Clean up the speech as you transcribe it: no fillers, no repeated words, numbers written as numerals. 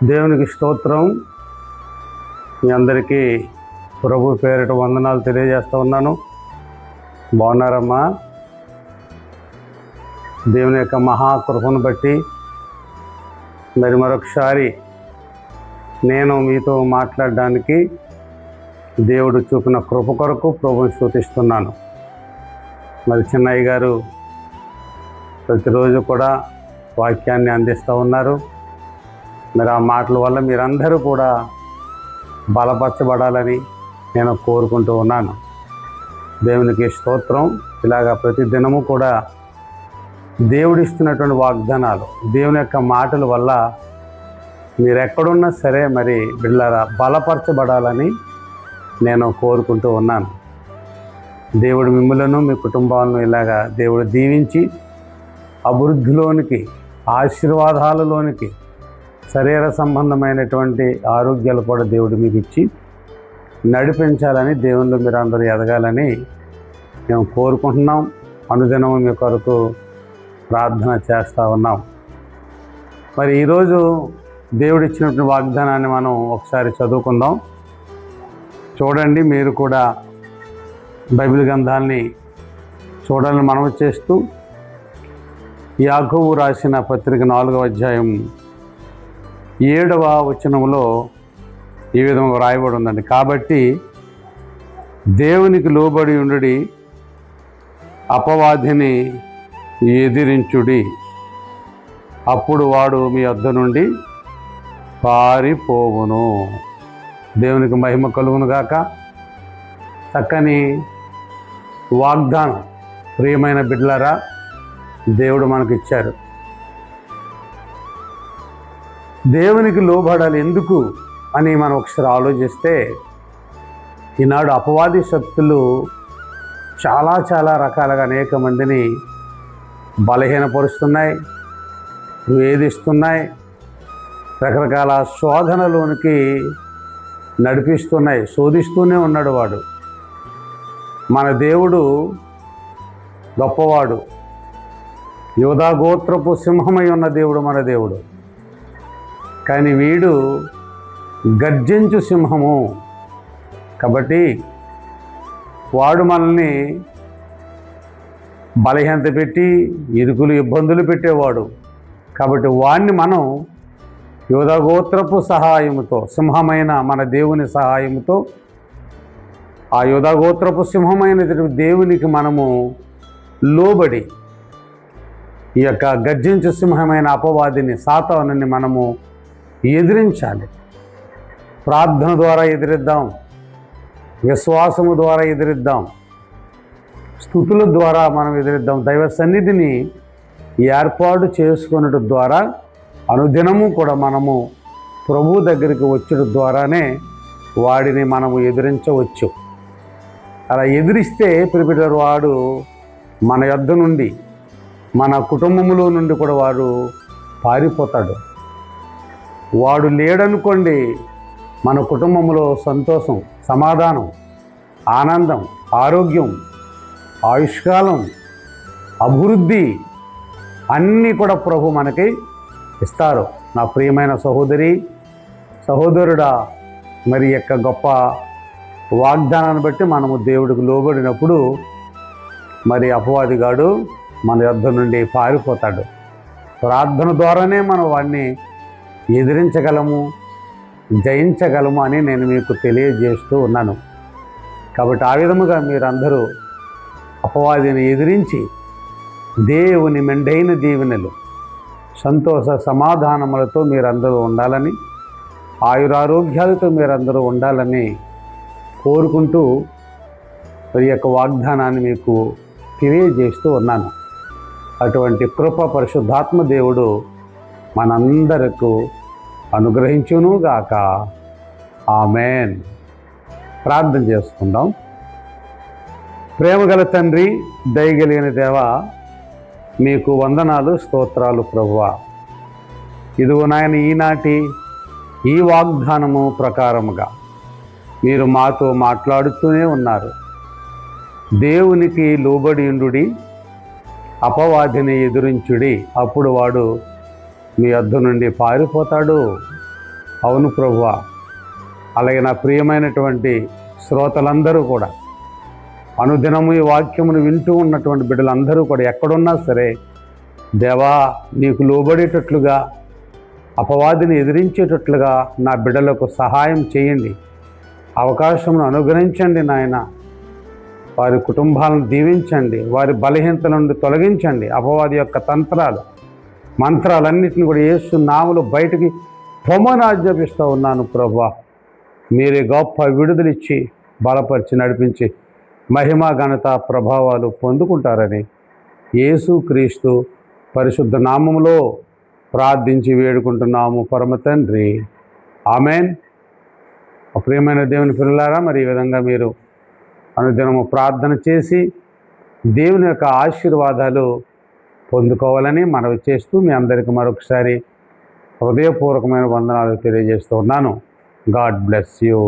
దేవునికి స్తోత్రం. మీ అందరికీ ప్రభు పేరిట వందనాలు తెలియజేస్తూ ఉన్నాను. బాగున్నారమ్మా? దేవుని యొక్క మహాకృపను బట్టి మరి మరొకసారి నేను మీతో మాట్లాడడానికి దేవుడు చూపిన కృప కొరకు ప్రభుని స్తుతిస్తున్నాను. మరి చిన్నయ్య గారు ప్రతిరోజు కూడా వాక్యాన్ని అందిస్తూ ఉన్నారు. మరి ఆ మాటల వల్ల మీరందరూ కూడా బలపరచబడాలని నేను కోరుకుంటూ ఉన్నాను. దేవునికి స్తోత్రం. ఇలాగా ప్రతి దినము కూడా దేవుడిస్తున్నటువంటి వాగ్దానాలు, దేవుని యొక్క మాటల వల్ల మీరు ఎక్కడున్నా సరే మరి బిడ్డలారా బలపరచబడాలని నేను కోరుకుంటూ ఉన్నాను. దేవుడు మిమ్మలను మీ కుటుంబాలను ఇలాగా దేవుడు దీవించి అభివృద్ధిలోనికి, ఆశీర్వాదాలలోనికి, శరీర సంబంధమైనటువంటి ఆరోగ్యాలు కూడా దేవుడు మీకు ఇచ్చి నడిపించాలని, దేవుళ్ళు మీరు అందరూ ఎదగాలని మేము కోరుకుంటున్నాం. అనుదినం మీ కొరకు ప్రార్థన చేస్తూ ఉన్నాం. మరి ఈరోజు దేవుడు ఇచ్చినటువంటి వాగ్దానాన్ని మనం ఒకసారి చదువుకుందాం. చూడండి, మీరు కూడా బైబిల్ గ్రంథాన్ని చూడాలని మనవి చేస్తూ యాకోబు రాసిన పత్రిక 4వ అధ్యాయం 7వ వచనంలో ఈ విధంగా రాయబడి ఉందండి. కాబట్టి దేవునికి లోబడి ఉండుడి, అపవాదిని ఎదిరించుడి, అప్పుడు వాడు మీ వద్ద నుండి పారిపోవును. దేవునికి మహిమ కలుగును గాక. చక్కని వాగ్దానం ప్రియమైన బిడ్డలారా దేవుడు మనకిచ్చారు. దేవునికి లోబడాలి ఎందుకు అని మనం ఒకసారి ఆలోచిస్తే, ఈనాడు అపవాది శక్తులు చాలా రకాలుగా అనేక మందిని బలహీనపరుస్తున్నాయి, వేధిస్తున్నాయి, రకరకాల శోధనలోనికి నడిపిస్తున్నాయి. శోధిస్తూనే ఉన్నాడు వాడు. మన దేవుడు గొప్పవాడు, యోధా గోత్రపు సింహమై ఉన్న దేవుడు మన దేవుడు. కానీ వీడు గర్జించు సింహము. కాబట్టి వాడు మనల్ని బలహీనత పెట్టి ఇరుకులు ఇబ్బందులు పెట్టేవాడు. కాబట్టి వాడిని మనం యోధా గోత్రపు సహాయముతో, సింహమైన మన దేవుని సహాయముతో, ఆ యోధా గోత్రపు సింహమైన దేవునికి మనము లోబడి ఈ యొక్క గర్జించు సింహమైన అపవాదిని, సాతానుని మనము ఎదిరించాలి. ప్రార్థన ద్వారా ఎదిరిద్దాం, విశ్వాసము ద్వారా ఎదిరిద్దాం, స్తుతుల ద్వారా మనం ఎదిరిద్దాం. దైవ సన్నిధిని ఏర్పాటు చేసుకున్నట్టు ద్వారా అనుదినము కూడా మనము ప్రభు దగ్గరికి వచ్చడం ద్వారానే వాడిని మనము ఎదిరించవచ్చు. అలా ఎదిరిస్తే ప్రిపిటర్ వాడు మన యొద్ద నుండి, మన కుటుంబంలో నుండి కూడా వాడు పారిపోతాడు. వాడు లేడనుకోండి, మన కుటుంబంలో సంతోషం, సమాధానం, ఆనందం, ఆరోగ్యం, ఆయుష్కాలం, అభివృద్ధి అన్నీ కూడా ప్రభు మనకి ఇస్తారు. నా ప్రియమైన సహోదరి, సహోదరుడా, మరి యొక్క గొప్ప వాగ్దానాన్ని బట్టి మనము దేవుడికి లోబడినప్పుడు మరి అపవాదిగాడు మన యొద్ద నుండి పారిపోతాడు. ప్రార్థన ద్వారానే మనం వాడిని ఎదిరించగలము, జయించగలము అని నేను మీకు తెలియజేస్తూ ఉన్నాను. కాబట్టి ఆ విధముగా మీరందరూ అపవాదిని ఎదిరించి దేవుని మెండైన దీవెనలు, సంతోష సమాధానములతో మీరందరూ ఉండాలని, ఆయురారోగ్యాలతో మీరందరూ ఉండాలని కోరుకుంటూ ఈ యొక్క వాగ్దానాన్ని మీకు తెలియజేస్తూ ఉన్నాను. అటువంటి కృప పరిశుద్ధాత్మ దేవుడు మనందరకు అనుగ్రహించును గాక. ఆమేన్. ప్రార్థన చేసుకుందాం. ప్రేమగల తండ్రి, దయగలిగిన దేవా, మీకు వందనాలు, స్తోత్రాలు ప్రభువా. ఇదిగో నాయన, ఈనాటి ఈ వాగ్దానము ప్రకారముగా మీరు మాతో మాట్లాడుతూనే ఉన్నారు. దేవునికి లోబడి ఉండుడి, అపవాదిని ఎదురించుడి, అప్పుడు వాడు మీ వద్ద నుండి పారిపోతాడు అవును ప్రభువా. అలాగే నా ప్రియమైనటువంటి శ్రోతలందరూ కూడా, అనుదినము ఈ వాక్యమును వింటూ ఉన్నటువంటి బిడ్డలందరూ కూడా ఎక్కడున్నా సరే, దేవా నీకు లోబడేటట్లుగా, అపవాదిని ఎదిరించేటట్లుగా నా బిడ్డలకు సహాయం చేయండి, అవకాశమును అనుగ్రహించండి నాయన. వారి కుటుంబాలను దీవించండి, వారి బలహీనతల నుండి తొలగించండి. అపవాది యొక్క తంత్రాలు, మంత్రాలన్నింటినీ కూడా యేసు నామములో బయటికి పొమ్మని ఆజ్ఞాపిస్తూ ఉన్నాను ప్రభువా. మీరే గొప్ప విడుదలిచ్చి బలపరిచి నడిపించి మహిమ ఘనత ప్రభావాలు పొందుకుంటారని యేసు క్రీస్తు పరిశుద్ధ నామములో ప్రార్థించి వేడుకుంటున్నాము పరమ తండ్రి. ఆమెన్. ప్రియమైన దేవుని పిల్లలారా, మరి ఈ విధంగా మీరు అనుదినము ప్రార్థన చేసి దేవుని యొక్క ఆశీర్వాదాలు పొందుకోవాలని మనవి చేస్తూ మీ అందరికీ మరొకసారి హృదయపూర్వకమైన వందనాలు తెలియజేస్తూ ఉన్నాను. God bless you.